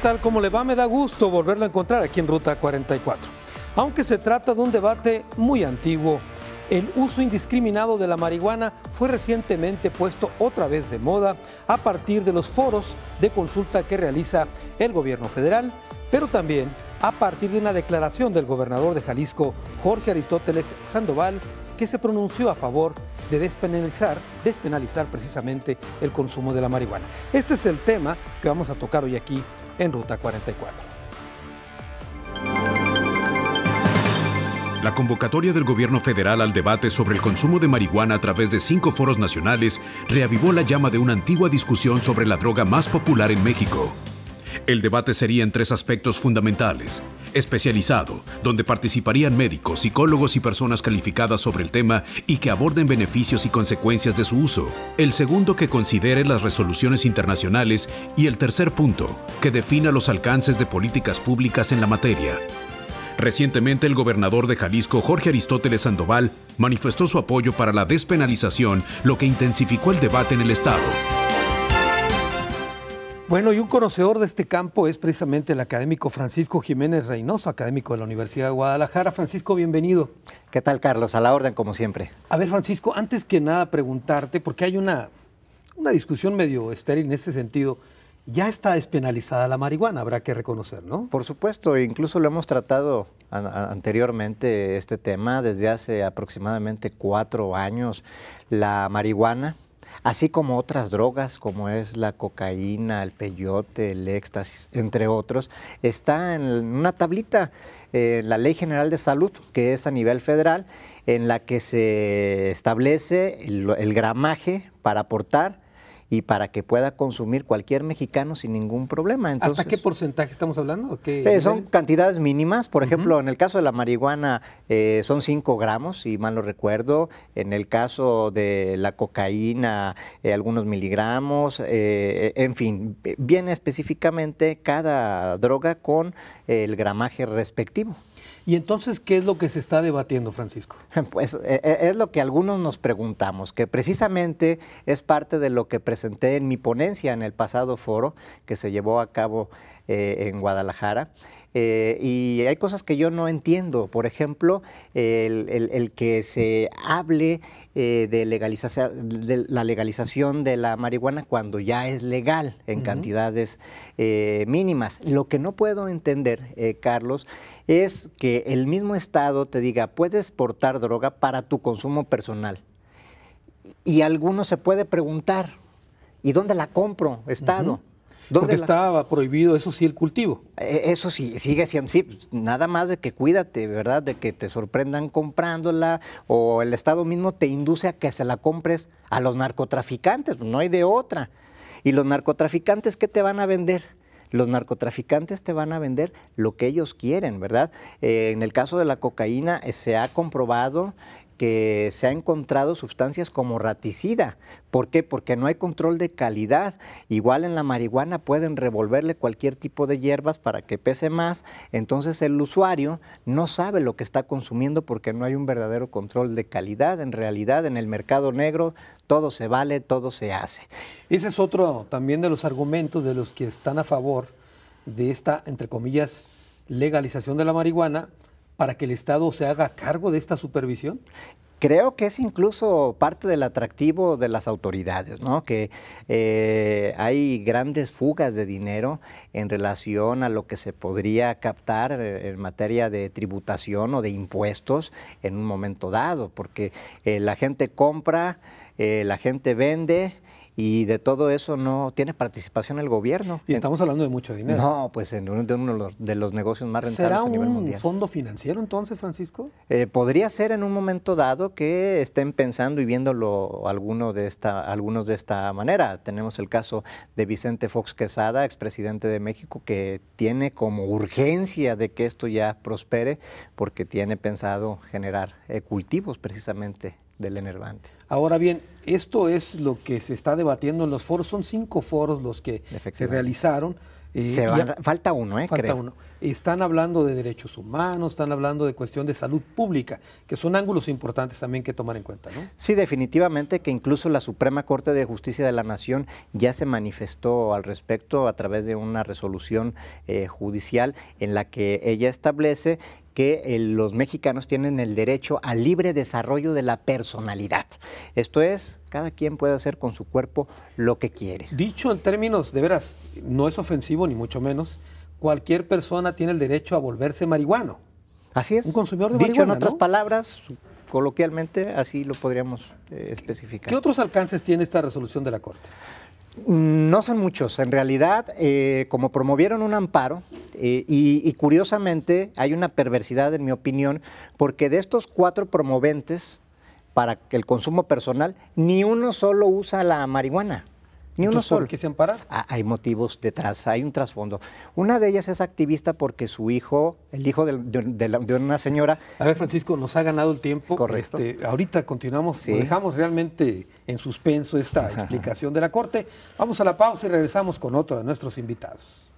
tal? ¿Cómo le va? Me da gusto volverlo a encontrar aquí en Ruta 44. Aunque se trata de un debate muy antiguo, el uso indiscriminado de la marihuana fue recientemente puesto otra vez de moda a partir de los foros de consulta que realiza el gobierno federal, pero también a partir de una declaración del gobernador de Jalisco, Jorge Aristóteles Sandoval, que se pronunció a favor de despenalizar precisamente el consumo de la marihuana. Este es el tema que vamos a tocar hoy aquí en Ruta 44. La convocatoria del gobierno federal al debate sobre el consumo de marihuana a través de 5 foros nacionales reavivó la llama de una antigua discusión sobre la droga más popular en México. El debate sería en 3 aspectos fundamentales: especializado, donde participarían médicos, psicólogos y personas calificadas sobre el tema y que aborden beneficios y consecuencias de su uso; el segundo, que considere las resoluciones internacionales; y el tercer punto, que defina los alcances de políticas públicas en la materia. Recientemente, el gobernador de Jalisco, Jorge Aristóteles Sandoval, manifestó su apoyo para la despenalización, lo que intensificó el debate en el estado. Bueno, y un conocedor de este campo es precisamente el académico Francisco Jiménez Reynoso, académico de la Universidad de Guadalajara. Francisco, bienvenido. ¿Qué tal, Carlos? A la orden, como siempre. A ver, Francisco, antes que nada preguntarte, porque hay una discusión medio estéril en este sentido. Ya está despenalizada la marihuana, habrá que reconocer, ¿no? Por supuesto, incluso lo hemos tratado anteriormente este tema desde hace aproximadamente 4 años. La marihuana, así como otras drogas como es la cocaína, el peyote, el éxtasis, entre otros, está en una tablita, la Ley General de Salud, que es a nivel federal, en la que se establece el gramaje para aportar y para que pueda consumir cualquier mexicano sin ningún problema. Entonces, ¿hasta qué porcentaje estamos hablando? Son cantidades mínimas. Por ejemplo, en el caso de la marihuana son 5 gramos, si mal no recuerdo. En el caso de la cocaína, algunos miligramos. En fin, viene específicamente cada droga con el gramaje respectivo. ¿Y entonces qué es lo que se está debatiendo, Francisco? Pues es lo que algunos nos preguntamos, que precisamente es parte de lo que presenté en mi ponencia en el pasado foro que se llevó a cabo en Guadalajara. Y hay cosas que yo no entiendo. Por ejemplo, el que se hable de la legalización de la marihuana cuando ya es legal en cantidades mínimas. Lo que no puedo entender, Carlos, es que el mismo Estado te diga, puedes portar droga para tu consumo personal. Y alguno se puede preguntar, ¿y dónde la compro, Estado? Porque estaba prohibido, eso sí, el cultivo. Eso sí, sigue siendo, sí, nada más de que cuídate, ¿verdad? De que te sorprendan comprándola, o el Estado mismo te induce a que se la compres a los narcotraficantes, no hay de otra. ¿Y los narcotraficantes qué te van a vender? Los narcotraficantes te van a vender lo que ellos quieren, ¿verdad? En el caso de la cocaína se ha comprobado que se ha encontrado sustancias como raticida. ¿Por qué? Porque no hay control de calidad. Igual en la marihuana pueden revolverle cualquier tipo de hierbas para que pese más. Entonces el usuario no sabe lo que está consumiendo porque no hay un verdadero control de calidad. En realidad, en el mercado negro todo se vale, todo se hace. Ese es otro también de los argumentos de los que están a favor de esta, entre comillas, legalización de la marihuana, para que el Estado se haga cargo de esta supervisión. Creo que es incluso parte del atractivo de las autoridades, ¿no? Que hay grandes fugas de dinero en relación a lo que se podría captar en materia de tributación o de impuestos en un momento dado, porque la gente compra, la gente vende, y de todo eso no tiene participación el gobierno. Y estamos hablando de mucho dinero. No, pues de uno de los negocios más rentables a nivel mundial. ¿Será un fondo financiero entonces, Francisco? Podría ser en un momento dado que estén pensando y viéndolo algunos de esta manera. Tenemos el caso de Vicente Fox Quesada, expresidente de México, que tiene como urgencia de que esto ya prospere porque tiene pensado generar cultivos precisamente del enervante. Ahora bien, esto es lo que se está debatiendo en los foros. Son 5 foros los que se realizaron. Falta uno, falta creo. uno. Están hablando de derechos humanos, están hablando de cuestión de salud pública, que son ángulos importantes también que tomar en cuenta, ¿no? Sí, definitivamente, que incluso la Suprema Corte de Justicia de la Nación ya se manifestó al respecto a través de una resolución judicial en la que ella establece que los mexicanos tienen el derecho al libre desarrollo de la personalidad. Esto es, cada quien puede hacer con su cuerpo lo que quiere. Dicho en términos, de veras, no es ofensivo ni mucho menos, cualquier persona tiene el derecho a volverse marihuano. Así es. Un consumidor de Dicho marihuana, en otras ¿no? palabras, coloquialmente, así lo podríamos especificar. ¿Qué otros alcances tiene esta resolución de la Corte? No son muchos. En realidad, como promovieron un amparo, y curiosamente hay una perversidad, en mi opinión, porque de estos 4 promoventes para el consumo personal, ni uno solo usa la marihuana. Ni uno Entonces, solo. ¿por qué se amparan? Hay motivos detrás, hay un trasfondo. Una de ellas es activista porque su hijo, el hijo de una señora... A ver, Francisco, nos ha ganado el tiempo. Correcto. Ahorita continuamos, Sí. dejamos realmente en suspenso esta explicación de la Corte. Vamos a la pausa y regresamos con otro de nuestros invitados.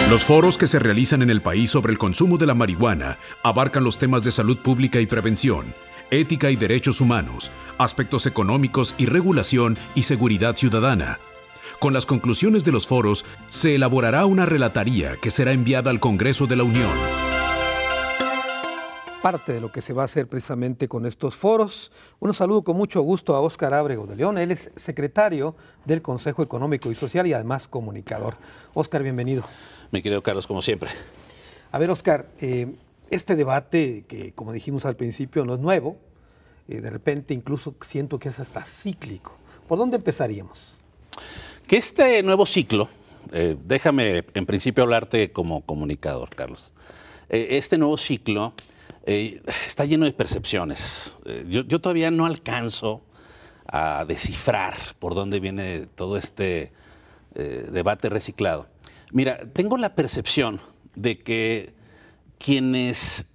Los foros que se realizan en el país sobre el consumo de la marihuana abarcan los temas de salud pública y prevención, ética y derechos humanos, aspectos económicos y regulación y seguridad ciudadana. Con las conclusiones de los foros, se elaborará una relatoría que será enviada al Congreso de la Unión. Parte de lo que se va a hacer precisamente con estos foros. Un saludo con mucho gusto a Óscar Ábrego de León. Él es secretario del Consejo Económico y Social y además comunicador. Óscar, bienvenido. Mi querido Carlos, como siempre. A ver, Óscar, este debate que, como dijimos al principio, no es nuevo, de repente incluso siento que es hasta cíclico. ¿Por dónde empezaríamos? Que este nuevo ciclo, déjame en principio hablarte como comunicador, Carlos. Este nuevo ciclo está lleno de percepciones. Yo todavía no alcanzo a descifrar por dónde viene todo este debate reciclado. Mira, tengo la percepción de que quienes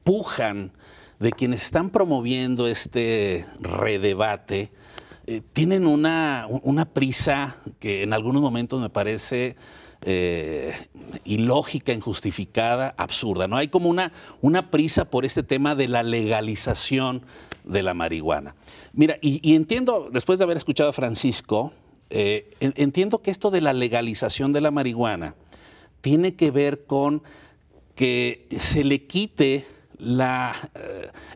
pujan, de quienes están promoviendo este redebate, tienen una prisa que en algunos momentos me parece ilógica, injustificada, absurda, ¿no? Hay como una prisa por este tema de la legalización de la marihuana. Mira, y entiendo, después de haber escuchado a Francisco, entiendo que esto de la legalización de la marihuana tiene que ver con que se le quite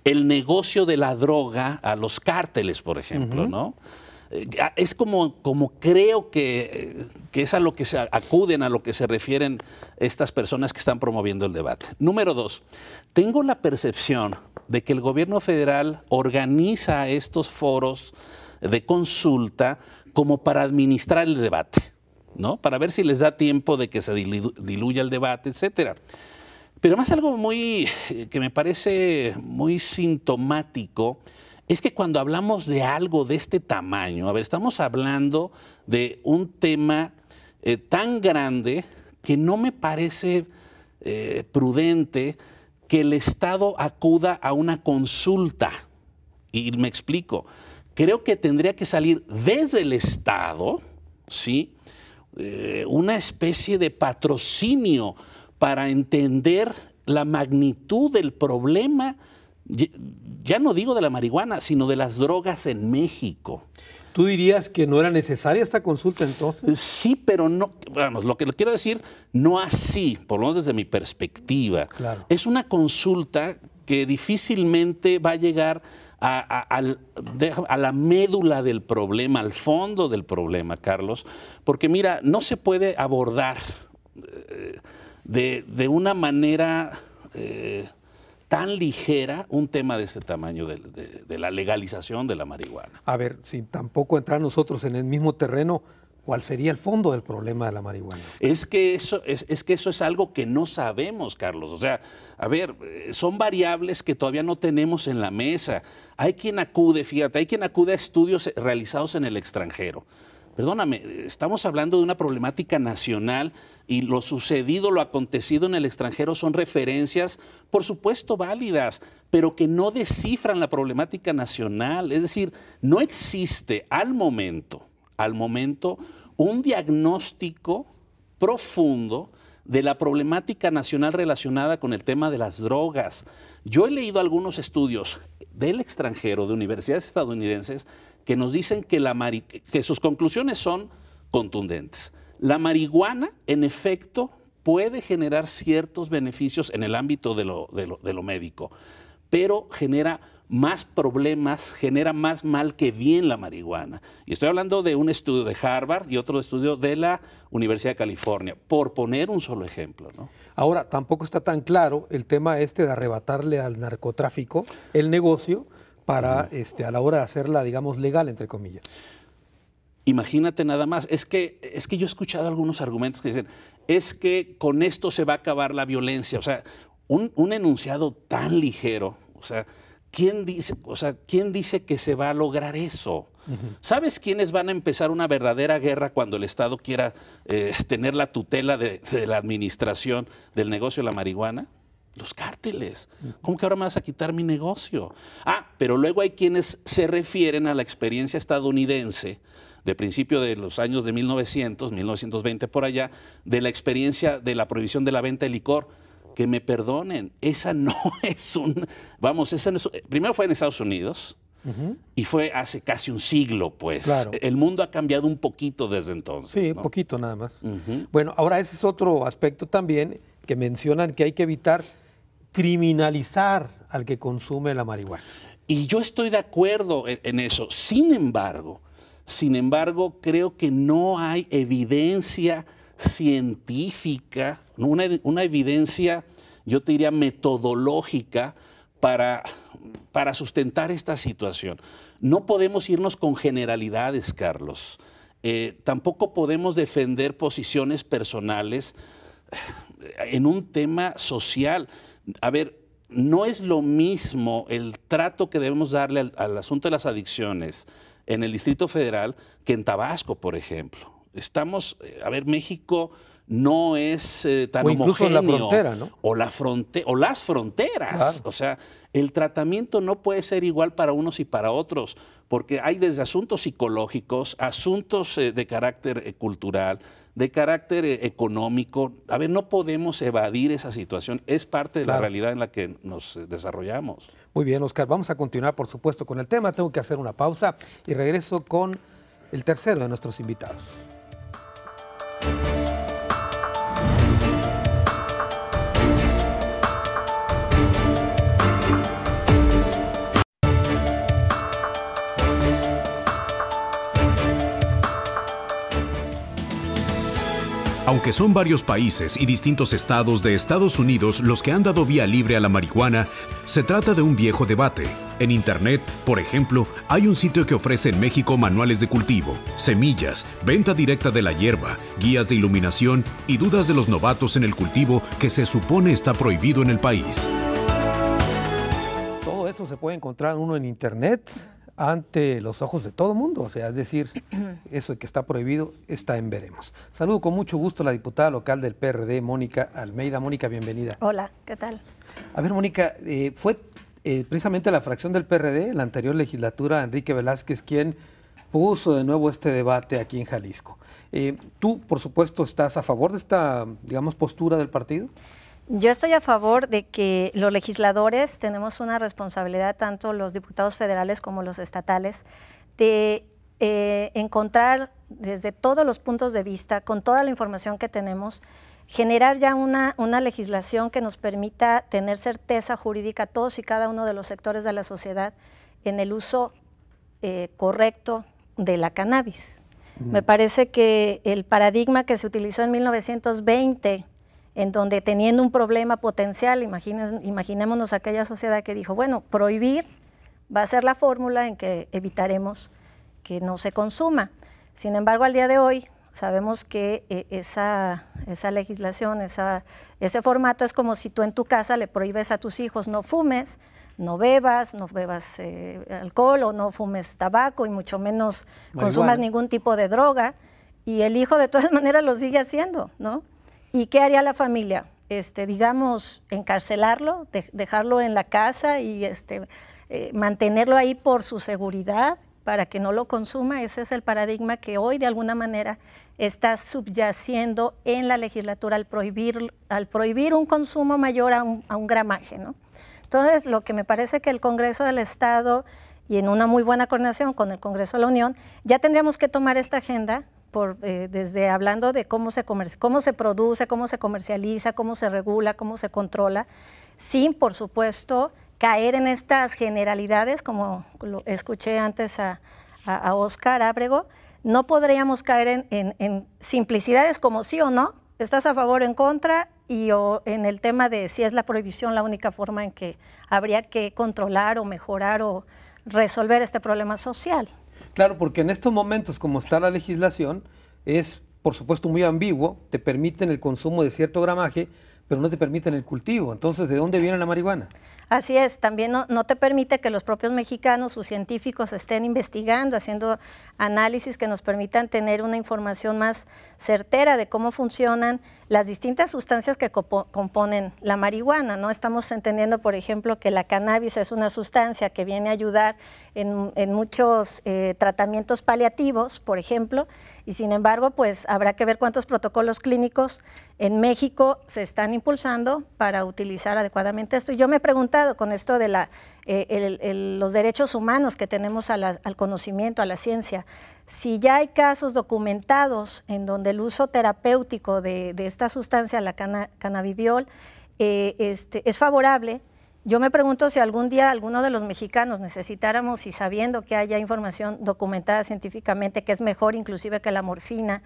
el negocio de la droga a los cárteles, por ejemplo, ¿no? Es como creo que es a lo que se acuden, a lo que se refieren estas personas que están promoviendo el debate. Número 2, tengo la percepción de que el gobierno federal organiza estos foros de consulta como para administrar el debate, ¿no? Para ver si les da tiempo de que se diluya el debate, etcétera. Pero además algo que me parece muy sintomático es que cuando hablamos de algo de este tamaño, a ver, estamos hablando de un tema tan grande que no me parece prudente que el Estado acuda a una consulta. Y me explico. Creo que tendría que salir desde el Estado, ¿sí? Una especie de patrocinio para entender la magnitud del problema, ya no digo de la marihuana, sino de las drogas en México. ¿Tú dirías que no era necesaria esta consulta entonces? Sí, pero no, vamos, lo que le quiero decir, no así, por lo menos desde mi perspectiva. Claro. Es una consulta que difícilmente va a llegar a la médula del problema, al fondo del problema, Carlos, porque mira, no se puede abordar de una manera tan ligera un tema de este tamaño de la legalización de la marihuana. A ver, sin tampoco entrar nosotros en el mismo terreno, ¿cuál sería el fondo del problema de la marihuana? Es que eso es algo que no sabemos, Carlos. O sea, a ver, son variables que todavía no tenemos en la mesa. Hay quien acude, fíjate, hay quien acude a estudios realizados en el extranjero. Perdóname, estamos hablando de una problemática nacional y lo sucedido, lo acontecido en el extranjero son referencias, por supuesto, válidas, pero que no descifran la problemática nacional. Es decir, no existe al momento, un diagnóstico profundo de la problemática nacional relacionada con el tema de las drogas. Yo he leído algunos estudios del extranjero, de universidades estadounidenses, que nos dicen que sus conclusiones son contundentes. La marihuana, en efecto, puede generar ciertos beneficios en el ámbito de lo médico, pero genera más problemas, genera más mal que bien la marihuana. Y estoy hablando de un estudio de Harvard y otro estudio de la Universidad de California, por poner un solo ejemplo, ¿no? Ahora, tampoco está tan claro el tema de arrebatarle al narcotráfico el negocio para, a la hora de hacerla, digamos, legal, entre comillas. Imagínate nada más, es que yo he escuchado algunos argumentos que dicen, es que con esto se va a acabar la violencia. O sea, un enunciado tan ligero, o sea, ¿quién dice que se va a lograr eso? ¿Sabes quiénes van a empezar una verdadera guerra cuando el Estado quiera tener la tutela de la administración del negocio de la marihuana? Los cárteles. ¿Cómo que ahora me vas a quitar mi negocio? Pero luego hay quienes se refieren a la experiencia estadounidense de principio de los años de 1920 por allá, de la experiencia de la prohibición de la venta de licor. Que me perdonen, esa no es primero fue en Estados Unidos y fue hace casi un siglo, pues. Claro. El mundo ha cambiado un poquito desde entonces. Sí, ¿no? un poquito nada más. Bueno, ahora ese es otro aspecto también que mencionan que hay que evitar criminalizar al que consume la marihuana. Y yo estoy de acuerdo en eso. Sin embargo, creo que no hay evidencia científica, una evidencia, yo te diría, metodológica para sustentar esta situación. No podemos irnos con generalidades, Carlos. Tampoco podemos defender posiciones personales en un tema social. A ver, no es lo mismo el trato que debemos darle al asunto de las adicciones en el Distrito Federal que en Tabasco, por ejemplo. México no es tan homogéneo. O incluso la frontera, ¿no? O las fronteras. Claro. O sea, el tratamiento no puede ser igual para unos y para otros, porque hay desde asuntos psicológicos, asuntos de carácter cultural, de carácter económico. A ver, no podemos evadir esa situación. Es parte de la realidad en la que nos desarrollamos. Muy bien, Oscar. Vamos a continuar, por supuesto, con el tema. Tengo que hacer una pausa y regreso con el tercero de nuestros invitados. Aunque son varios países y distintos estados de Estados Unidos los que han dado vía libre a la marihuana, se trata de un viejo debate. En Internet, por ejemplo, hay un sitio que ofrece en México manuales de cultivo, semillas, venta directa de la hierba, guías de iluminación y dudas de los novatos en el cultivo que se supone está prohibido en el país. Todo eso se puede encontrar uno en Internet ante los ojos de todo el mundo, o sea, es decir, eso de que está prohibido está en veremos. Saludo con mucho gusto a la diputada local del PRD, Mónica Almeida. Mónica, bienvenida. Hola, ¿qué tal? A ver, Mónica, fue precisamente la fracción del PRD, en la anterior legislatura, Enrique Velázquez, quien puso de nuevo este debate aquí en Jalisco. Tú, por supuesto, ¿estás a favor de esta, digamos, postura del partido? Yo estoy a favor de que los legisladores tenemos una responsabilidad, tanto los diputados federales como los estatales, de encontrar desde todos los puntos de vista, con toda la información que tenemos, generar ya una legislación que nos permita tener certeza jurídica a todos y cada uno de los sectores de la sociedad en el uso correcto de la cannabis. Me parece que el paradigma que se utilizó en 1920, en donde teniendo un problema potencial, imaginémonos aquella sociedad que dijo, bueno, prohibir va a ser la fórmula en que evitaremos que no se consuma. Sin embargo, al día de hoy sabemos que esa legislación, ese formato es como si tú en tu casa le prohíbes a tus hijos no fumes, no bebas alcohol o no fumes tabaco y mucho menos consumas ningún tipo de droga. Y el hijo de todas maneras lo sigue haciendo, ¿no? ¿Y qué haría la familia? Digamos, encarcelarlo, dejarlo en la casa y mantenerlo ahí por su seguridad para que no lo consuma. Ese es el paradigma que hoy de alguna manera está subyaciendo en la legislatura al prohibir un consumo mayor a un gramaje, ¿no? Entonces, lo que me parece que el Congreso del Estado, y en una muy buena coordinación con el Congreso de la Unión, ya tendríamos que tomar esta agenda desde hablando de cómo se produce, cómo se comercializa, cómo se regula, cómo se controla, sin, por supuesto, caer en estas generalidades, como lo escuché antes a Óscar Ábrego. No podríamos caer en simplicidades como sí o no, estás a favor o en contra, o en el tema de si es la prohibición la única forma en que habría que controlar o mejorar o resolver este problema social. Claro, porque en estos momentos, como está la legislación, es, por supuesto, muy ambiguo, te permiten el consumo de cierto gramaje, pero no te permiten el cultivo. Entonces, ¿de dónde viene la marihuana? Así es, también no te permite que los propios mexicanos, sus científicos, estén investigando, haciendo análisis que nos permitan tener una información más certera de cómo funcionan las distintas sustancias que componen la marihuana, ¿no? Estamos entendiendo, por ejemplo, que la cannabis es una sustancia que viene a ayudar en muchos tratamientos paliativos, por ejemplo, y sin embargo, pues habrá que ver cuántos protocolos clínicos en México se están impulsando para utilizar adecuadamente esto. Y yo me he preguntado con esto de los derechos humanos que tenemos al conocimiento, a la ciencia, si ya hay casos documentados en donde el uso terapéutico de esta sustancia, la cannabidiol, es favorable. Yo me pregunto si algún día alguno de los mexicanos necesitáramos, y sabiendo que haya información documentada científicamente que es mejor inclusive que la morfina,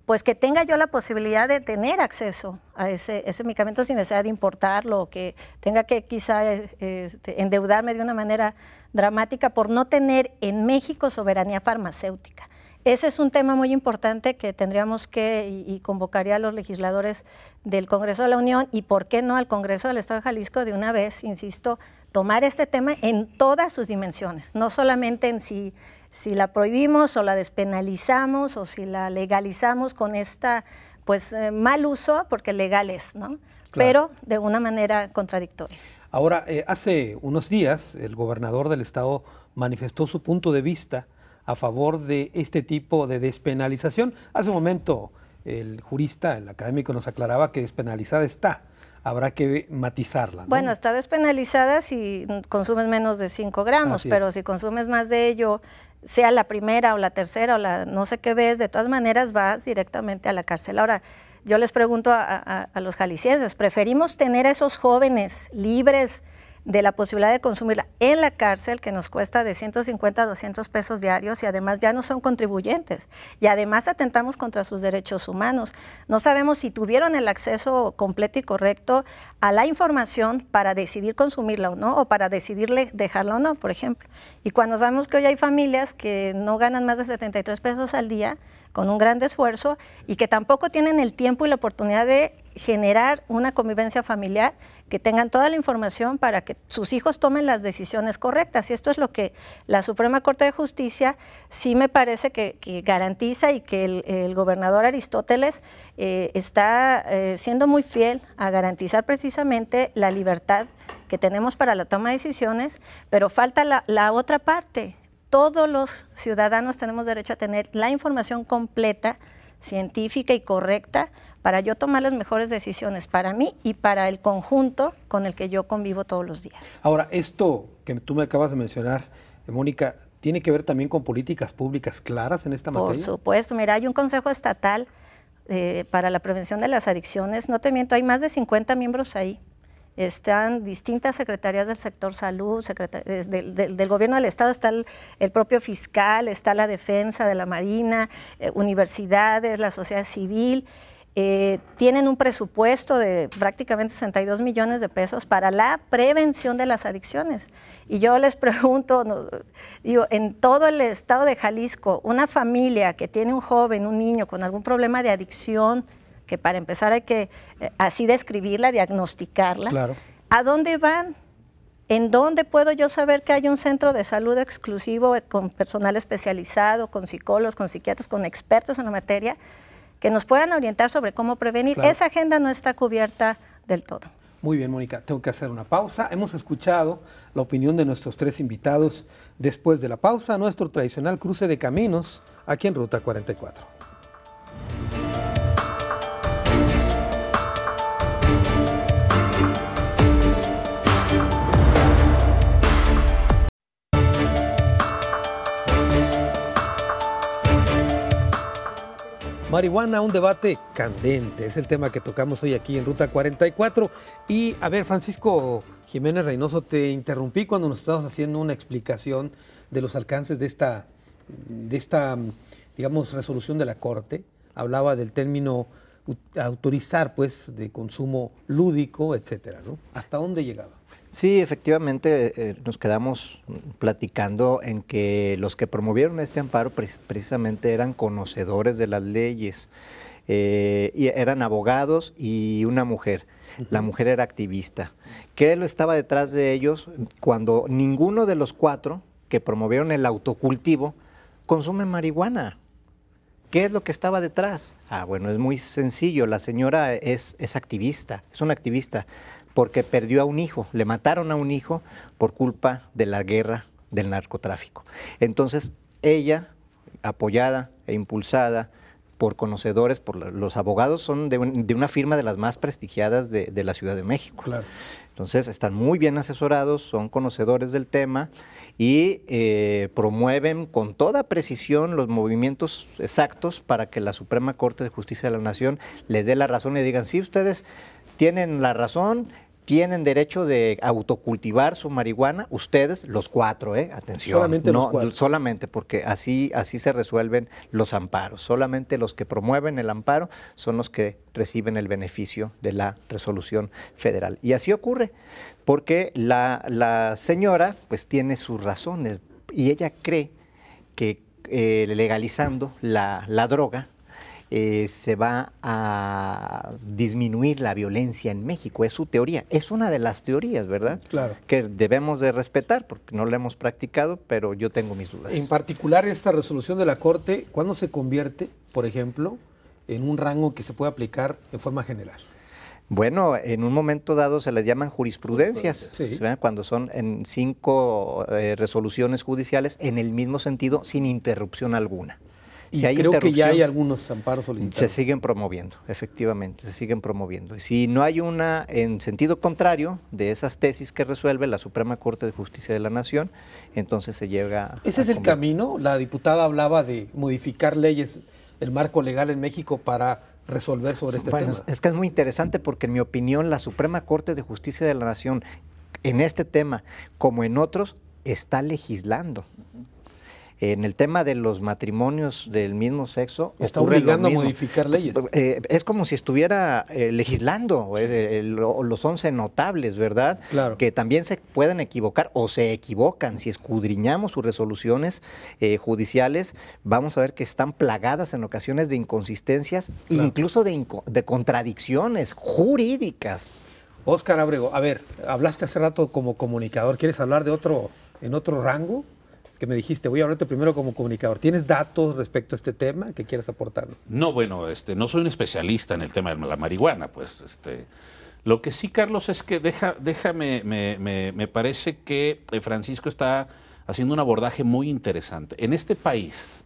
pues que tenga yo la posibilidad de tener acceso a ese medicamento sin necesidad de importarlo, o que tenga que quizá endeudarme de una manera dramática por no tener en México soberanía farmacéutica. Ese es un tema muy importante que tendríamos y convocaría a los legisladores del Congreso de la Unión y, ¿por qué no, al Congreso del Estado de Jalisco de una vez, insisto, tomar este tema en todas sus dimensiones, no solamente en si la prohibimos o la despenalizamos o si la legalizamos con esta, pues, mal uso, porque legal es, ¿no? Claro. Pero de una manera contradictoria. Ahora, hace unos días el gobernador del estado manifestó su punto de vista a favor de este tipo de despenalización. Hace un momento el jurista, el académico, nos aclaraba que despenalizada está. Habrá que matizarla, ¿no? Bueno, está despenalizada si consumes menos de 5 gramos, pero si consumes más de ello, sea la primera o la tercera o la no sé qué vez, de todas maneras vas directamente a la cárcel. Ahora, yo les pregunto a los jaliscienses, ¿preferimos tener a esos jóvenes libres de la posibilidad de consumirla en la cárcel, que nos cuesta de 150 a 200 pesos diarios, y además ya no son contribuyentes, y además atentamos contra sus derechos humanos? No sabemos si tuvieron el acceso completo y correcto a la información para decidir consumirla o no, o para decidirle dejarla o no, por ejemplo. Y cuando sabemos que hoy hay familias que no ganan más de 73 pesos al día, con un gran esfuerzo, y que tampoco tienen el tiempo y la oportunidad de generar una convivencia familiar, que tengan toda la información para que sus hijos tomen las decisiones correctas. Y esto es lo que la Suprema Corte de Justicia sí me parece que garantiza, y que el gobernador Aristóteles está siendo muy fiel a garantizar precisamente la libertad que tenemos para la toma de decisiones, pero falta la otra parte. Todos los ciudadanos tenemos derecho a tener la información completa, científica y correcta, para yo tomar las mejores decisiones para mí y para el conjunto con el que yo convivo todos los días. Ahora, esto que tú me acabas de mencionar, Mónica, ¿tiene que ver también con políticas públicas claras en esta materia? Por supuesto, mira, hay un Consejo Estatal para la Prevención de las Adicciones. No te miento, hay más de 50 miembros ahí. Están distintas secretarías del sector salud, del gobierno del estado, está el propio fiscal, está la defensa de la Marina, universidades, la sociedad civil. Tienen un presupuesto de prácticamente 62 millones de pesos para la prevención de las adicciones. Y yo les pregunto, digo, en todo el estado de Jalisco, una familia que tiene un joven, un niño con algún problema de adicción, que para empezar hay que así describirla, diagnosticarla, claro. ¿A dónde van? ¿En dónde puedo yo saber que hay un centro de salud exclusivo con personal especializado, con psicólogos, con psiquiatras, con expertos en la materia, que nos puedan orientar sobre cómo prevenir? Claro. Esa agenda no está cubierta del todo. Muy bien, Mónica, tengo que hacer una pausa. Hemos escuchado la opinión de nuestros 3 invitados. Después de la pausa, nuestro tradicional cruce de caminos aquí en Ruta 44. Marihuana, un debate candente, es el tema que tocamos hoy aquí en Ruta 44. Y a ver, Francisco Jiménez Reynoso, te interrumpí cuando nos estabas haciendo una explicación de los alcances de esta, digamos, resolución de la Corte. Hablaba del término autorizar, pues, de consumo lúdico, etcétera, ¿no? ¿Hasta dónde llegaba? Sí, efectivamente, nos quedamos platicando en que los que promovieron este amparo precisamente eran conocedores de las leyes, y eran abogados y una mujer. La mujer era activista. ¿Qué lo estaba detrás de ellos? Cuando ninguno de los 4 que promovieron el autocultivo consume marihuana. ¿Qué es lo que estaba detrás? Bueno, es muy sencillo. La señora es activista, es una activista, porque perdió a un hijo, le mataron a un hijo por culpa de la guerra del narcotráfico. Entonces, ella, apoyada e impulsada por conocedores, por los abogados, son de una firma de las más prestigiadas de la Ciudad de México. Claro. Entonces, están muy bien asesorados, son conocedores del tema y promueven con toda precisión los movimientos exactos para que la Suprema Corte de Justicia de la Nación les dé la razón y digan, sí, ustedes tienen la razón, tienen derecho de autocultivar su marihuana, ustedes, los 4, atención. Solamente los 4. Solamente, porque así se resuelven los amparos. Solamente los que promueven el amparo son los que reciben el beneficio de la resolución federal. Y así ocurre, porque la señora pues tiene sus razones y ella cree que legalizando la droga, se va a disminuir la violencia en México. Es su teoría, es una de las teorías, ¿verdad? Claro. Que debemos de respetar porque no la hemos practicado, pero yo tengo mis dudas. En particular, esta resolución de la Corte, ¿cuándo se convierte, por ejemplo, en un rango que se puede aplicar en forma general? Bueno, en un momento dado se les llaman jurisprudencias, sí, cuando son en 5 resoluciones judiciales en el mismo sentido, sin interrupción alguna. Y creo que ya hay algunos amparos solicitados. Se siguen promoviendo, efectivamente, se siguen promoviendo. Y si no hay una en sentido contrario de esas tesis que resuelve la Suprema Corte de Justicia de la Nación, entonces se llega ¿Ese es el camino? La diputada hablaba de modificar leyes, el marco legal en México para resolver sobre este tema. Es que es muy interesante porque en mi opinión la Suprema Corte de Justicia de la Nación en este tema, como en otros, está legislando. En el tema de los matrimonios del mismo sexo, está obligando a modificar leyes. Es como si estuviera legislando, los 11 notables, ¿verdad? Claro. Que también se pueden equivocar o se equivocan. Si escudriñamos sus resoluciones judiciales, vamos a ver que están plagadas en ocasiones de inconsistencias, claro, incluso de contradicciones jurídicas. Óscar Ábrego, a ver, hablaste hace rato como comunicador, ¿quieres hablar de en otro rango? Que me dijiste, voy a hablarte primero como comunicador. ¿Tienes datos respecto a este tema que quieras aportarnos? No, bueno, no soy un especialista en el tema de la marihuana, pues, lo que sí, Carlos, es que me parece que Francisco está haciendo un abordaje muy interesante. En este país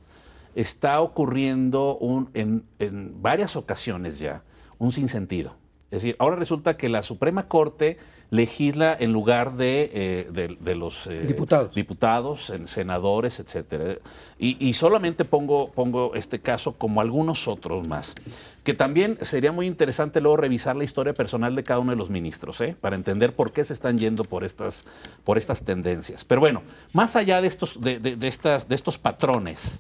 está ocurriendo en varias ocasiones ya un sinsentido. Es decir, ahora resulta que la Suprema Corte legisla en lugar de los diputados, senadores, etcétera. Y solamente pongo este caso como algunos otros más, que también sería muy interesante luego revisar la historia personal de cada uno de los ministros, para entender por qué se están yendo por estas tendencias. Pero bueno, más allá de estos patrones,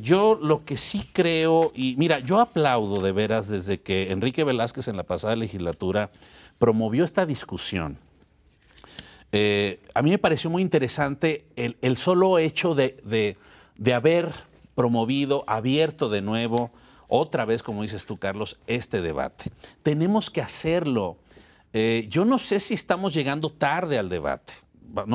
yo lo que sí creo, y mira, yo aplaudo de veras desde que Enrique Velázquez en la pasada legislatura promovió esta discusión. A mí me pareció muy interesante el solo hecho de haber promovido, abierto de nuevo, otra vez, como dices tú, Carlos, este debate. Tenemos que hacerlo Yo no sé si estamos llegando tarde al debate. Todavía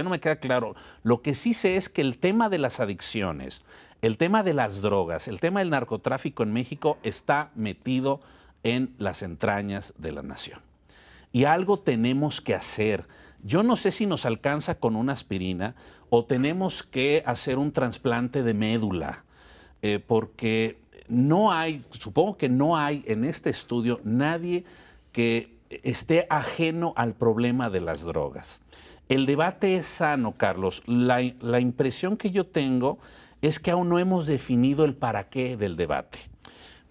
no me queda claro. Lo que sí sé es que el tema de las adicciones, el tema de las drogas, el tema del narcotráfico en México está metido en las entrañas de la nación. Y algo tenemos que hacer. Yo no sé si nos alcanza con una aspirina o tenemos que hacer un trasplante de médula, porque no hay, supongo que no hay en este estudio nadie que esté ajeno al problema de las drogas. El debate es sano, Carlos. La impresión que yo tengo es que aún no hemos definido el para qué del debate.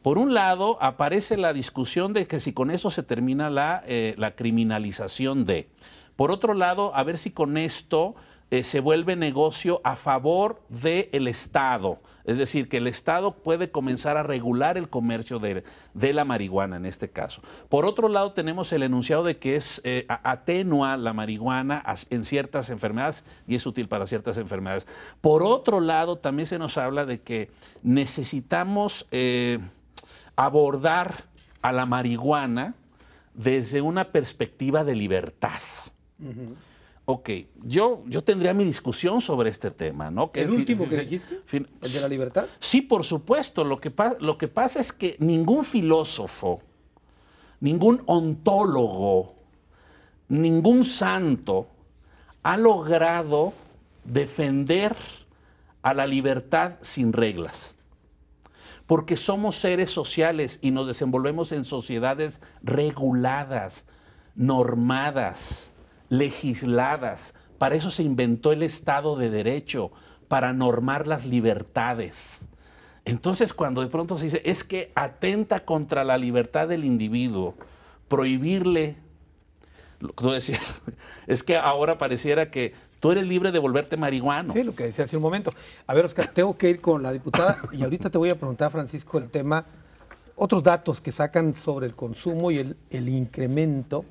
Por un lado, aparece la discusión de que si con eso se termina la criminalización de. Por otro lado, a ver si con esto se vuelve negocio a favor del Estado. Es decir, que el Estado puede comenzar a regular el comercio de la marihuana en este caso. Por otro lado, tenemos el enunciado de que es atenúa la marihuana en ciertas enfermedades y es útil para ciertas enfermedades. Por otro lado, también se nos habla de que necesitamos abordar a la marihuana desde una perspectiva de libertad. Ok, yo tendría mi discusión sobre este tema, ¿no? ¿El último que dijiste? ¿El de la libertad? Sí, por supuesto. Lo que pasa es que ningún filósofo, ningún ontólogo, ningún santo ha logrado defender a la libertad sin reglas. Porque somos seres sociales y nos desenvolvemos en sociedades reguladas, normadas, legisladas. Para eso se inventó el Estado de Derecho, para normar las libertades. Entonces, cuando de pronto se dice, es que atenta contra la libertad del individuo, prohibirle, lo que tú decías, es que ahora pareciera que tú eres libre de volverte marihuano. Sí, lo que decía hace un momento. A ver, Oscar, tengo que ir con la diputada y ahorita te voy a preguntar, Francisco, el tema, otros datos que sacan sobre el consumo y el incremento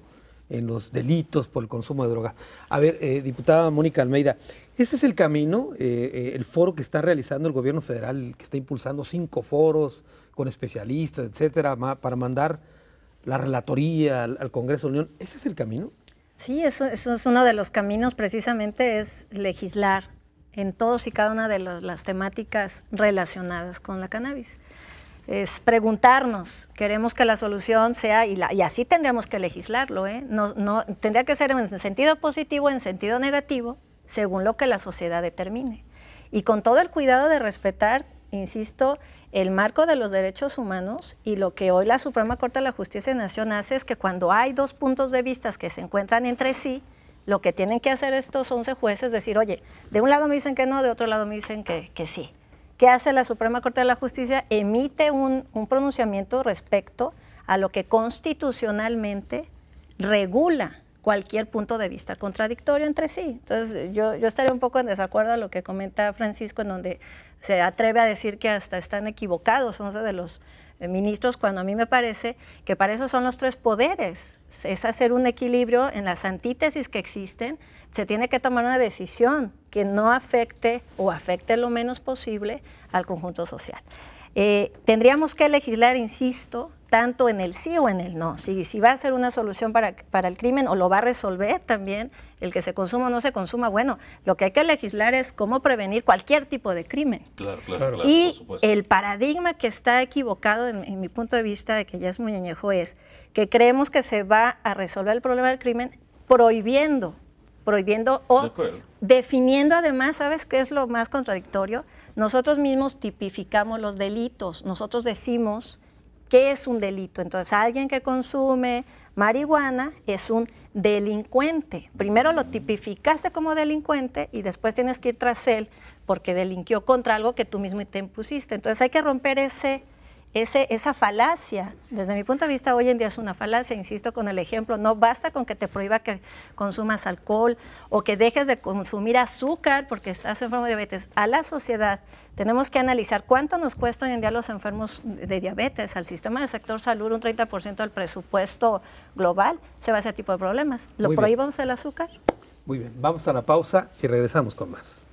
en los delitos por el consumo de droga. A ver, diputada Mónica Almeida, ¿ese es el camino, el foro que está realizando el gobierno federal, que está impulsando 5 foros con especialistas, etcétera, para mandar la relatoría al Congreso de la Unión? ¿Ese es el camino? Sí, eso es uno de los caminos, precisamente, es legislar en todos y cada una de las temáticas relacionadas con la cannabis. Es preguntarnos, queremos que la solución sea, y así tendríamos que legislarlo, no, tendría que ser en sentido positivo, en sentido negativo, según lo que la sociedad determine. Y con todo el cuidado de respetar, insisto, el marco de los derechos humanos, y lo que hoy la Suprema Corte de la Justicia de la Nación hace es que cuando hay 2 puntos de vista que se encuentran entre sí, lo que tienen que hacer estos 11 jueces es decir, oye, de un lado me dicen que no, de otro lado me dicen que sí. ¿Qué hace la Suprema Corte de la Justicia? Emite un pronunciamiento respecto a lo que constitucionalmente regula cualquier punto de vista contradictorio entre sí. Entonces, yo estaría un poco en desacuerdo a lo que comenta Francisco, en donde se atreve a decir que hasta están equivocados 11 de los ministros, cuando a mí me parece que para eso son los 3 poderes. Es hacer un equilibrio en las antítesis que existen. Se tiene que tomar una decisión que no afecte o afecte lo menos posible al conjunto social. Tendríamos que legislar, insisto, tanto en el sí o en el no. Si va a ser una solución para el crimen o lo va a resolver también el que se consuma o no se consuma, bueno, lo que hay que legislar es cómo prevenir cualquier tipo de crimen. Claro, y por supuesto. El paradigma que está equivocado, en mi punto de vista, de que ya es muy añejo, es que creemos que se va a resolver el problema del crimen prohibiendo o definiendo. Además, ¿sabes qué es lo más contradictorio? Nosotros mismos tipificamos los delitos, nosotros decimos qué es un delito. Entonces, alguien que consume marihuana es un delincuente. Primero lo tipificaste como delincuente y después tienes que ir tras él porque delinquió contra algo que tú mismo te impusiste. Entonces hay que romper esa falacia. Desde mi punto de vista, hoy en día es una falacia, insisto con el ejemplo, no basta con que te prohíba que consumas alcohol o que dejes de consumir azúcar porque estás enfermo de diabetes. A la sociedad tenemos que analizar cuánto nos cuesta hoy en día los enfermos de diabetes. Al sistema del sector salud, un 30% del presupuesto global se va a ese tipo de problemas. ¿Lo prohibimos el azúcar? Muy bien, vamos a la pausa y regresamos con más.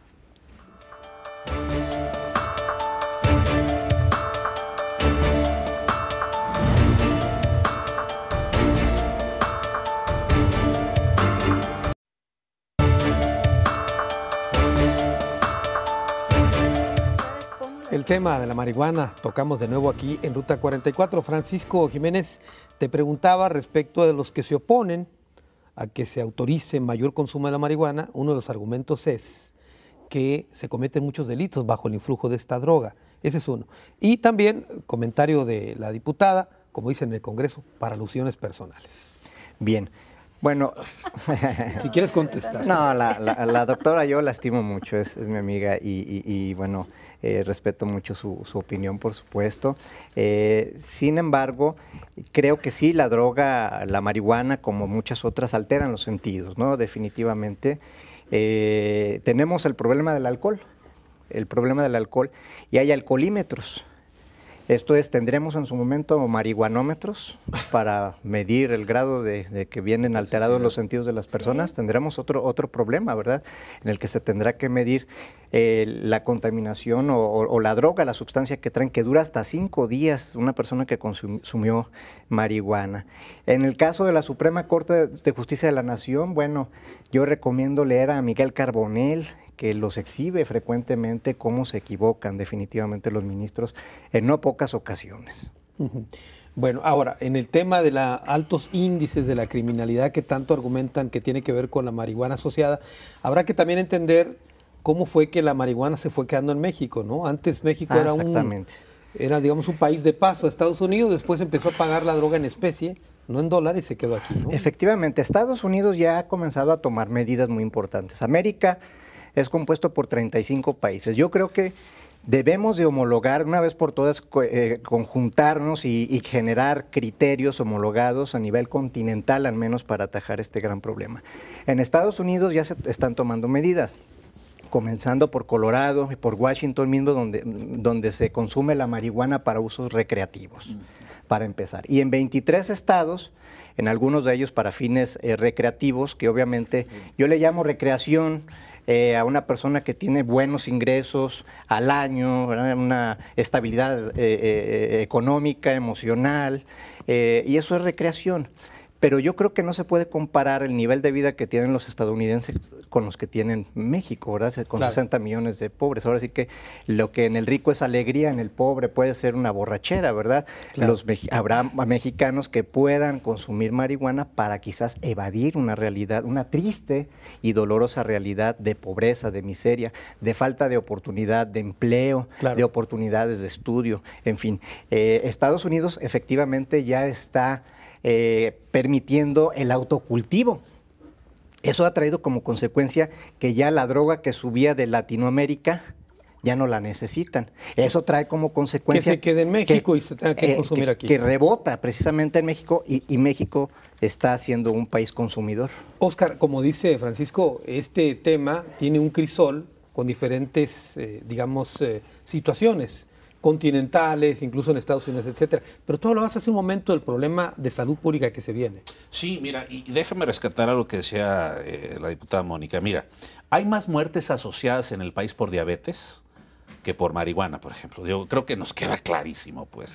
el tema de la marihuana, tocamos de nuevo aquí en Ruta 44. Francisco Jiménez te preguntaba respecto de los que se oponen a que se autorice mayor consumo de la marihuana. Uno de los argumentos es que se cometen muchos delitos bajo el influjo de esta droga. Ese es uno. Y también comentario de la diputada, como dice en el Congreso, para alusiones personales. Bien. Bueno, si quieres contestar. No, la doctora yo la estimo mucho, es mi amiga y bueno, respeto mucho su opinión, por supuesto. Sin embargo, creo que sí, la droga, la marihuana, como muchas otras, alteran los sentidos, ¿no? Definitivamente. Tenemos el problema del alcohol, y hay alcoholímetros. Esto es, tendremos en su momento marihuanómetros para medir el grado de que vienen alterados los sentidos de las personas. Sí. Tendremos otro problema, ¿verdad? En el que se tendrá que medir la contaminación o la droga, la sustancia que traen, que dura hasta 5 días una persona que consumió marihuana. En el caso de la Suprema Corte de Justicia de la Nación, bueno, yo recomiendo leer a Miguel Carbonell, que los exhibe frecuentemente cómo se equivocan definitivamente los ministros en no pocas ocasiones. Bueno, ahora, en el tema de los altos índices de la criminalidad que tanto argumentan que tiene que ver con la marihuana asociada, habrá que también entender cómo fue que la marihuana se fue quedando en México, ¿no? Antes México era digamos, un país de paso a Estados Unidos, después empezó a pagar la droga en especie, no en dólares, se quedó aquí, ¿no? Efectivamente, Estados Unidos ya ha comenzado a tomar medidas muy importantes. América es compuesto por 35 países. Yo creo que debemos de homologar, una vez por todas, conjuntarnos y generar criterios homologados a nivel continental, al menos para atajar este gran problema. En Estados Unidos ya se están tomando medidas, comenzando por Colorado y por Washington mismo, donde se consume la marihuana para usos recreativos, para empezar. Y en 23 estados, en algunos de ellos para fines recreativos, que obviamente yo le llamo recreación, a una persona que tiene buenos ingresos al año, ¿verdad? Una estabilidad económica, emocional, y eso es recreación. Pero yo creo que no se puede comparar el nivel de vida que tienen los estadounidenses con los que tienen México, ¿verdad? Con 60 millones de pobres. Ahora sí que lo que en el rico es alegría, en el pobre puede ser una borrachera, ¿verdad? Claro. Habrá mexicanos que puedan consumir marihuana para quizás evadir una realidad, una triste y dolorosa realidad de pobreza, de miseria, de falta de oportunidad, de empleo, de oportunidades de estudio, en fin. Estados Unidos efectivamente ya está permitiendo el autocultivo. Eso ha traído como consecuencia que ya la droga que subía de Latinoamérica ya no la necesitan. Eso trae como consecuencia que se quede en México y se tenga que consumir aquí. Que rebota precisamente en México y México está siendo un país consumidor. Óscar, como dice Francisco, este tema tiene un crisol con diferentes, situaciones continentales, incluso en Estados Unidos, etcétera. Pero tú hablabas hace un momento del problema de salud pública que se viene. Sí, mira, y déjame rescatar algo que decía la diputada Mónica. Mira, hay más muertes asociadas en el país por diabetes que por marihuana, por ejemplo. Yo creo que nos queda clarísimo, pues.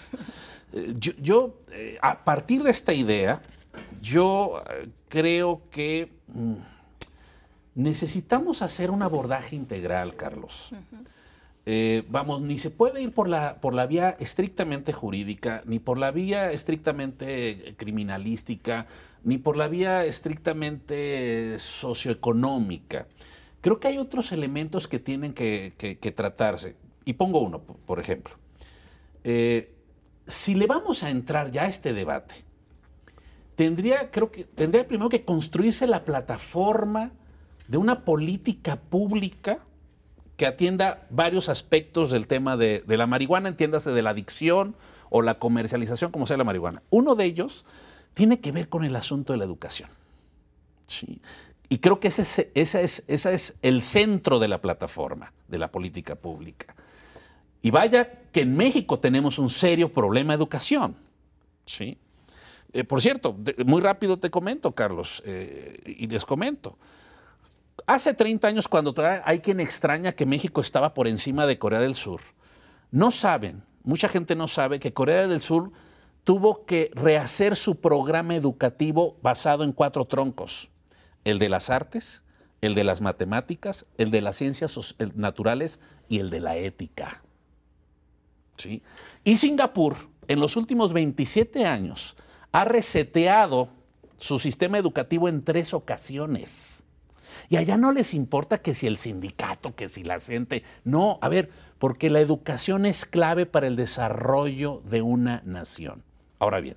A partir de esta idea, yo creo que necesitamos hacer un abordaje integral, Carlos. Ni se puede ir por la vía estrictamente jurídica, ni por la vía estrictamente criminalística, ni por la vía estrictamente socioeconómica. Creo que hay otros elementos que tienen que tratarse. Y pongo uno, por ejemplo. Si le vamos a entrar ya a este debate, tendría primero que construirse la plataforma de una política pública que atienda varios aspectos del tema de la marihuana, entiéndase de la adicción o la comercialización, como sea la marihuana. Uno de ellos tiene que ver con el asunto de la educación. ¿Sí? Y creo que ese es el centro de la plataforma, de la política pública. Y vaya que en México tenemos un serio problema de educación. ¿Sí? Por cierto, muy rápido te comento, Carlos, y les comento. Hace 30 años, cuando todavía hay quien extraña que México estaba por encima de Corea del Sur, mucha gente no sabe que Corea del Sur tuvo que rehacer su programa educativo basado en 4 troncos: el de las artes, el de las matemáticas, el de las ciencias naturales y el de la ética. ¿sí? Y Singapur, en los últimos 27 años, ha reseteado su sistema educativo en 3 ocasiones. Y allá no les importa que si el sindicato, que si la gente. No, a ver, porque la educación es clave para el desarrollo de una nación. Ahora bien,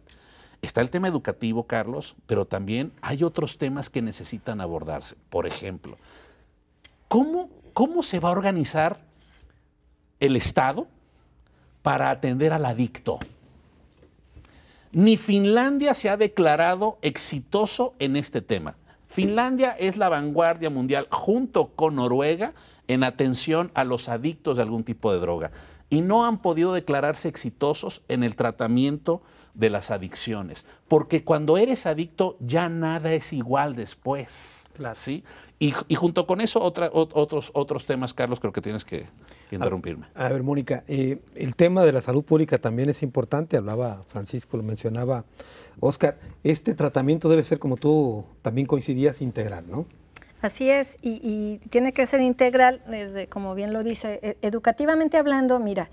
está el tema educativo, Carlos, pero también hay otros temas que necesitan abordarse. Por ejemplo, ¿cómo se va a organizar el Estado para atender al adicto? Ni Finlandia se ha declarado exitoso en este tema. Finlandia es la vanguardia mundial junto con Noruega en atención a los adictos de algún tipo de droga y no han podido declararse exitosos en el tratamiento de las adicciones, porque cuando eres adicto ya nada es igual después, claro. ¿sí? Y junto con eso otros temas, Carlos, creo que tienes que interrumpirme. A ver, Mónica, el tema de la salud pública también es importante, hablaba Francisco, lo mencionaba Óscar, este tratamiento debe ser, como tú también coincidías, integral, ¿no? Así es, y tiene que ser integral, desde, como bien lo dice, educativamente hablando. Mira,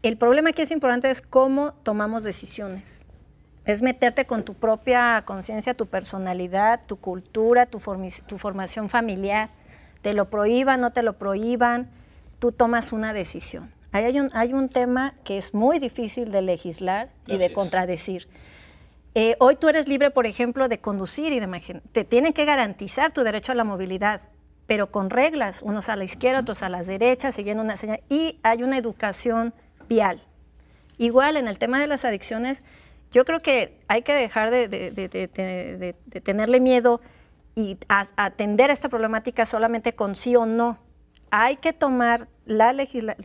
el problema aquí es importante es cómo tomamos decisiones. Es meterte con tu propia conciencia, tu personalidad, tu cultura, tu formación familiar. Te lo prohíban, no te lo prohíban, tú tomas una decisión. Hay un tema que es muy difícil de legislar y de contradecir. Hoy tú eres libre, por ejemplo, de conducir y te tienen que garantizar tu derecho a la movilidad, pero con reglas, unos a la izquierda, otros a la derecha, siguiendo una señal, y hay una educación vial. Igual en el tema de las adicciones, yo creo que hay que dejar de tenerle miedo y atender esta problemática solamente con sí o no. Hay que tomar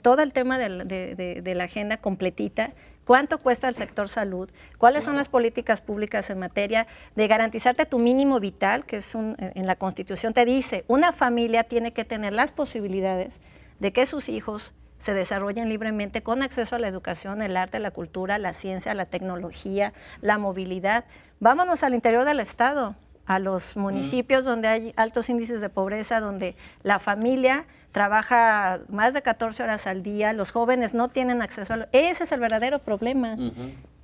todo el tema de la agenda completita. ¿Cuánto cuesta el sector salud? ¿Cuáles son las políticas públicas en materia de garantizarte tu mínimo vital? Que es en la Constitución te dice, una familia tiene que tener las posibilidades de que sus hijos se desarrollen libremente con acceso a la educación, el arte, la cultura, la ciencia, la tecnología, la movilidad. Vámonos al interior del Estado, a los municipios donde hay altos índices de pobreza, donde la familia trabaja más de 14 horas al día, los jóvenes no tienen acceso a ese es el verdadero problema.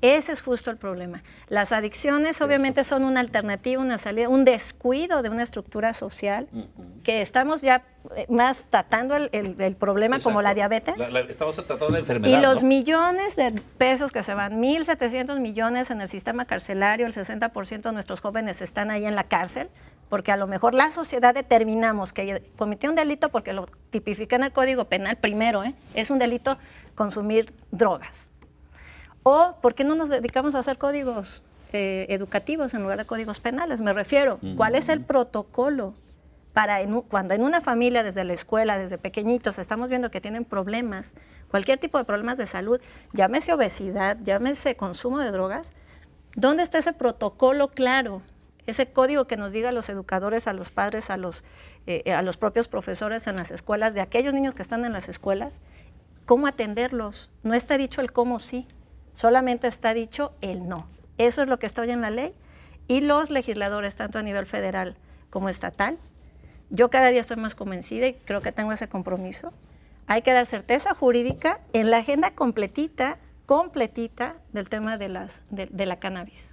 Ese es justo el problema. Las adicciones obviamente son una alternativa, una salida, un descuido de una estructura social que estamos ya más tratando el problema. Exacto. Como la diabetes. Estamos tratando la enfermedad. Y los millones de pesos que se van, 1.700 millones en el sistema carcelario, el 60% de nuestros jóvenes están ahí en la cárcel, porque a lo mejor la sociedad determinamos que cometió un delito porque lo tipifica en el Código Penal primero, es un delito consumir drogas. O, ¿por qué no nos dedicamos a hacer códigos educativos en lugar de códigos penales? Me refiero, ¿cuál es el protocolo para cuando en una familia, desde la escuela, desde pequeñitos, estamos viendo que tienen problemas, cualquier tipo de problemas de salud, llámese obesidad, llámese consumo de drogas, ¿dónde está ese protocolo claro? Ese código que nos diga a los educadores, a los padres, a los propios profesores en las escuelas, de aquellos niños que están en las escuelas, ¿cómo atenderlos? No está dicho el cómo sí. Solamente está dicho el no. Eso es lo que está hoy en la ley y los legisladores, tanto a nivel federal como estatal, yo cada día estoy más convencida y creo que tengo ese compromiso. Hay que dar certeza jurídica en la agenda completita del tema de la cannabis.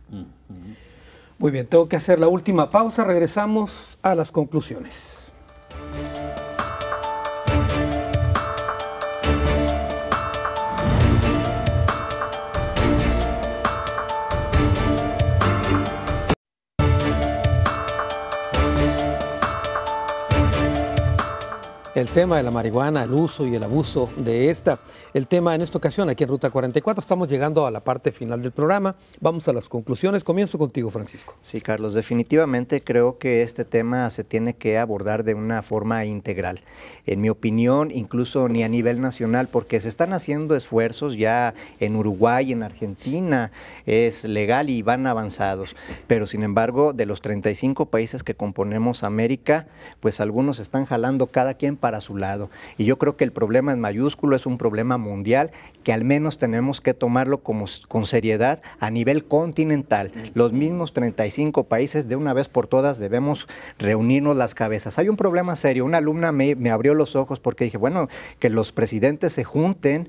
Muy bien, tengo que hacer la última pausa, regresamos a las conclusiones. El tema de la marihuana, el uso y el abuso de esta. El tema en esta ocasión aquí en Ruta 44. Estamos llegando a la parte final del programa. Vamos a las conclusiones. Comienzo contigo, Francisco. Sí, Carlos, definitivamente creo que este tema se tiene que abordar de una forma integral. En mi opinión, incluso ni a nivel nacional, porque se están haciendo esfuerzos ya en Uruguay, en Argentina, es legal y van avanzados. Pero sin embargo, de los 35 países que componemos América, pues algunos están jalando cada quien para para su lado. Y yo creo que el problema es mayúsculo, es un problema mundial que al menos tenemos que tomarlo con seriedad a nivel continental. Los mismos 35 países de una vez por todas debemos reunirnos las cabezas. Hay un problema serio. Una alumna me abrió los ojos porque dije, bueno, que los presidentes se junten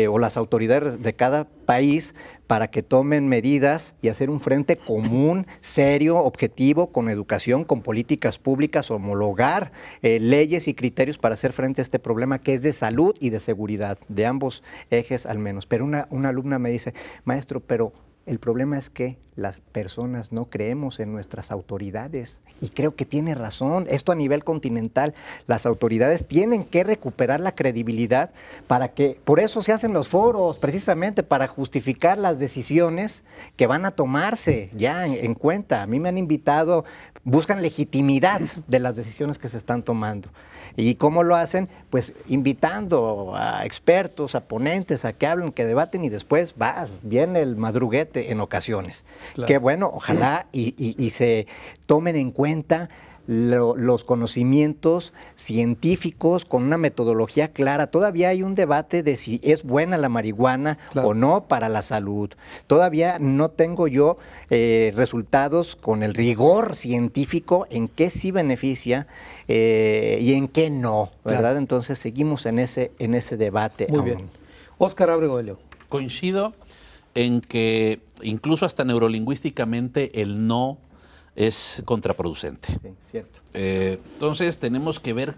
o las autoridades de cada país para que tomen medidas y hacer un frente común, serio, objetivo, con educación, con políticas públicas, homologar leyes y criterios para hacer frente a este problema que es de salud y de seguridad, de ambos ejes al menos. Pero una alumna me dice, maestro, pero el problema es que las personas no creemos en nuestras autoridades y creo que tiene razón. Esto a nivel continental, las autoridades tienen que recuperar la credibilidad para que, por eso se hacen los foros, precisamente para justificar las decisiones que van a tomarse ya en cuenta. A mí me han invitado, buscan legitimidad de las decisiones que se están tomando. ¿Y cómo lo hacen? Pues invitando a expertos, a ponentes, a que hablen, que debaten y después viene el madruguete en ocasiones. Claro. Que bueno, ojalá y se tomen en cuenta los conocimientos científicos con una metodología clara. Todavía hay un debate de si es buena la marihuana o no para la salud. Todavía no tengo yo resultados con el rigor científico en qué sí beneficia y en qué no, ¿verdad? Claro. Entonces seguimos en ese debate. Muy bien. Óscar Ábrego de León. Coincido en que incluso hasta neurolingüísticamente el no es contraproducente. Sí, cierto. Entonces tenemos que ver,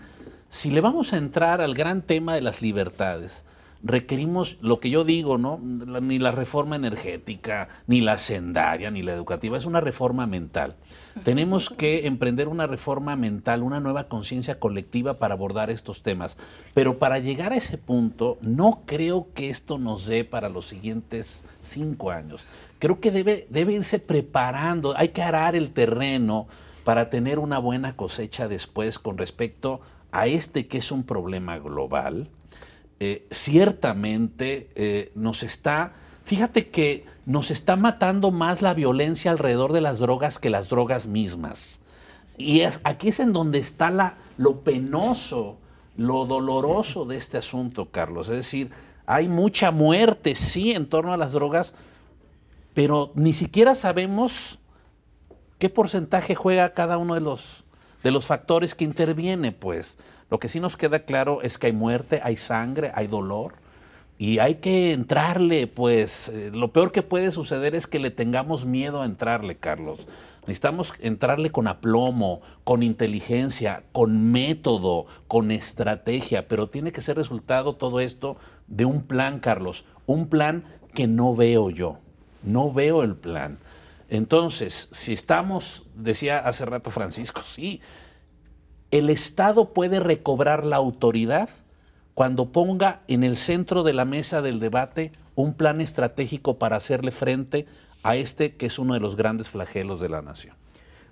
si le vamos a entrar al gran tema de las libertades, requerimos lo que yo digo, ¿no? Ni la reforma energética, ni la hacendaria, ni la educativa, es una reforma mental. Tenemos que emprender una reforma mental, una nueva conciencia colectiva para abordar estos temas. Pero para llegar a ese punto, no creo que esto nos dé para los siguientes 5 años. Creo que debe irse preparando, hay que arar el terreno para tener una buena cosecha después con respecto a este que es un problema global. Ciertamente fíjate que nos está matando más la violencia alrededor de las drogas que las drogas mismas. Y aquí es en donde está lo penoso, lo doloroso de este asunto, Carlos. Es decir, hay mucha muerte, sí, en torno a las drogas, pero ni siquiera sabemos qué porcentaje juega cada uno de los factores que interviene, pues. Lo que sí nos queda claro es que hay muerte, hay sangre, hay dolor y hay que entrarle, pues. Lo peor que puede suceder es que le tengamos miedo a entrarle, Carlos. Necesitamos entrarle con aplomo, con inteligencia, con método, con estrategia, pero tiene que ser resultado todo esto de un plan, Carlos, un plan que no veo yo, no veo el plan. Entonces, si estamos, decía hace rato Francisco, sí, el Estado puede recobrar la autoridad cuando ponga en el centro de la mesa del debate un plan estratégico para hacerle frente a este que es uno de los grandes flagelos de la nación.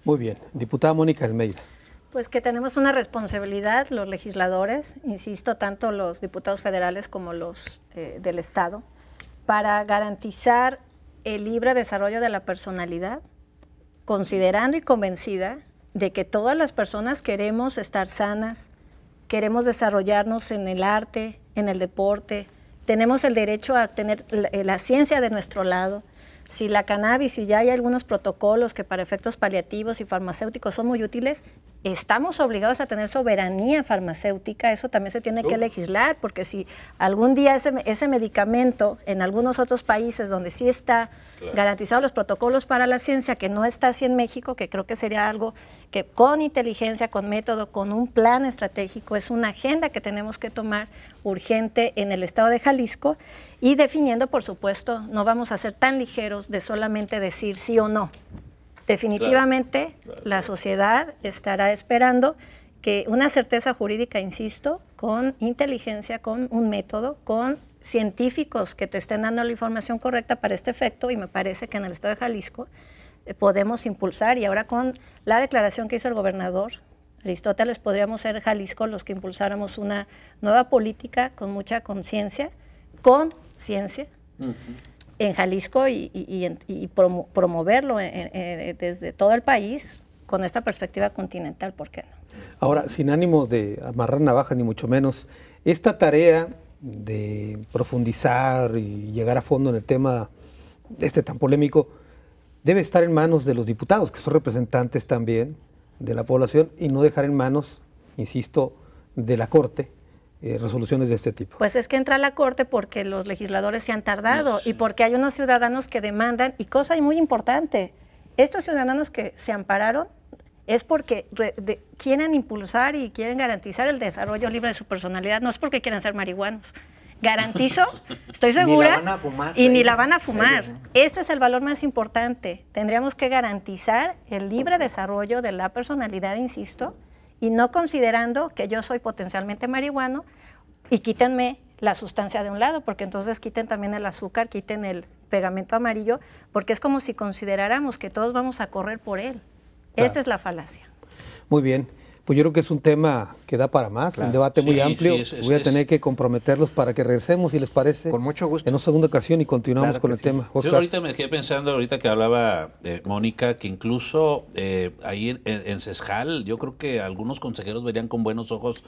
Muy bien. Diputada Mónica Almeida. Pues que tenemos una responsabilidad los legisladores, insisto, tanto los diputados federales como los del Estado, para garantizar el libre desarrollo de la personalidad, considerando y convencida de que todas las personas queremos estar sanas, queremos desarrollarnos en el arte, en el deporte, tenemos el derecho a tener la ciencia de nuestro lado. Si la cannabis, si ya hay algunos protocolos que para efectos paliativos y farmacéuticos son muy útiles, estamos obligados a tener soberanía farmacéutica, eso también se tiene que legislar, porque si algún día ese medicamento en algunos otros países donde sí está garantizado los protocolos para la ciencia, que no está así en México, que creo que sería algo que con inteligencia, con método, con un plan estratégico, es una agenda que tenemos que tomar urgente en el estado de Jalisco y definiendo, por supuesto, no vamos a ser tan ligeros de solamente decir sí o no. Definitivamente la sociedad estará esperando que una certeza jurídica, insisto, con inteligencia, con un método, con científicos que te estén dando la información correcta para este efecto, y me parece que en el estado de Jalisco podemos impulsar, y ahora con la declaración que hizo el gobernador Aristóteles, podríamos ser Jalisco los que impulsáramos una nueva política con mucha conciencia, con ciencia, en Jalisco y promoverlo desde todo el país con esta perspectiva continental, ¿por qué no? Ahora, sin ánimos de amarrar navajas ni mucho menos, esta tarea de profundizar y llegar a fondo en el tema tan polémico debe estar en manos de los diputados, que son representantes también de la población, y no dejar en manos, insisto, de la Corte resoluciones de este tipo. Pues es que entra a la Corte porque los legisladores se han tardado y porque hay unos ciudadanos que demandan, y cosa muy importante, estos ciudadanos que se ampararon es porque quieren impulsar y quieren garantizar el desarrollo libre de su personalidad, no es porque quieran ser marihuanos. Garantizo, estoy segura, ni la van a fumar, ni la van a fumar. Este es el valor más importante. Tendríamos que garantizar el libre desarrollo de la personalidad, insisto, y no considerando que yo soy potencialmente marihuano y quítenme la sustancia de un lado, porque entonces quiten también el azúcar, quiten el pegamento amarillo, porque es como si consideráramos que todos vamos a correr por él. Claro. Esta es la falacia. Muy bien. Pues yo creo que es un tema que da para más, claro. Un debate muy amplio. Voy a tener que comprometerlos para que regresemos, si les parece. Con mucho gusto. En una segunda ocasión y continuamos claro con el tema. Oscar. Yo ahorita me quedé pensando, ahorita que hablaba Mónica, que incluso ahí en CESJAL, yo creo que algunos consejeros verían con buenos ojos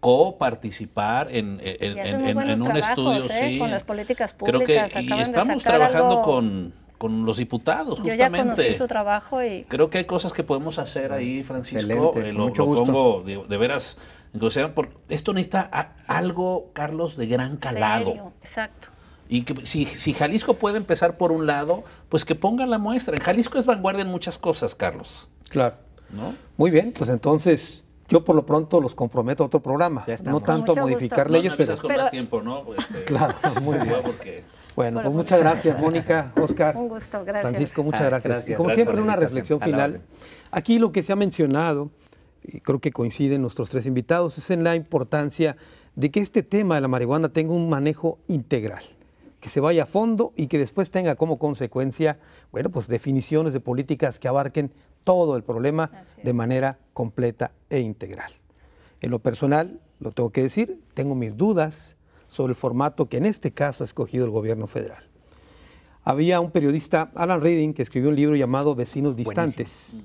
coparticipar en un estudio. Sí, con las políticas públicas. Creo que, y estamos trabajando con los diputados, justamente. Yo ya conocí su trabajo y... Creo que hay cosas que podemos hacer ahí, Francisco. Lo pongo de veras en consideración, porque esto necesita algo, Carlos, de gran calado. Serio, exacto. Y que si Jalisco puede empezar por un lado, pues que pongan la muestra. En Jalisco es vanguardia en muchas cosas, Carlos. Claro. ¿No? Muy bien, pues entonces... Yo por lo pronto los comprometo a otro programa, no tanto a modificar leyes, pero... con más tiempo, ¿no? Claro, muy bien. Bueno, pues muchas gracias, Mónica, Oscar. Un gusto, gracias. Francisco, muchas gracias. Y como siempre, una reflexión final. Aquí lo que se ha mencionado, y creo que coinciden nuestros tres invitados, es en la importancia de que este tema de la marihuana tenga un manejo integral, que se vaya a fondo y que después tenga como consecuencia, bueno, pues definiciones de políticas que abarquen todo el problema de manera completa e integral. En lo personal, lo tengo que decir, tengo mis dudas sobre el formato que en este caso ha escogido el gobierno federal. Había un periodista, Alan Reading, que escribió un libro llamado Vecinos Distantes.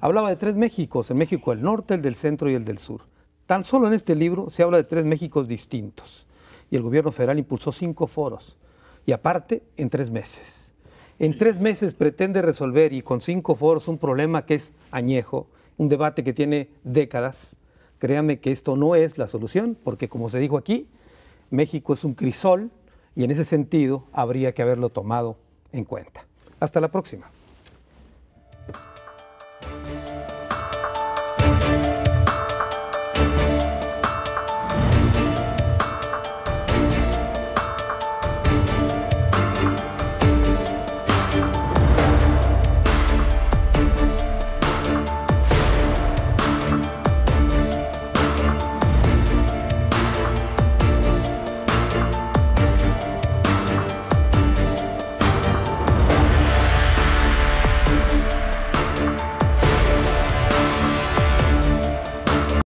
Hablaba de tres Méxicos, el México del norte, el del centro y el del sur. Tan solo en este libro se habla de tres Méxicos distintos. Y el gobierno federal impulsó 5 foros. Y aparte, en 3 meses. En 3 meses pretende resolver, y con 5 foros, un problema que es añejo, un debate que tiene décadas. Créame que esto no es la solución, porque como se dijo aquí, México es un crisol y en ese sentido habría que haberlo tomado en cuenta. Hasta la próxima.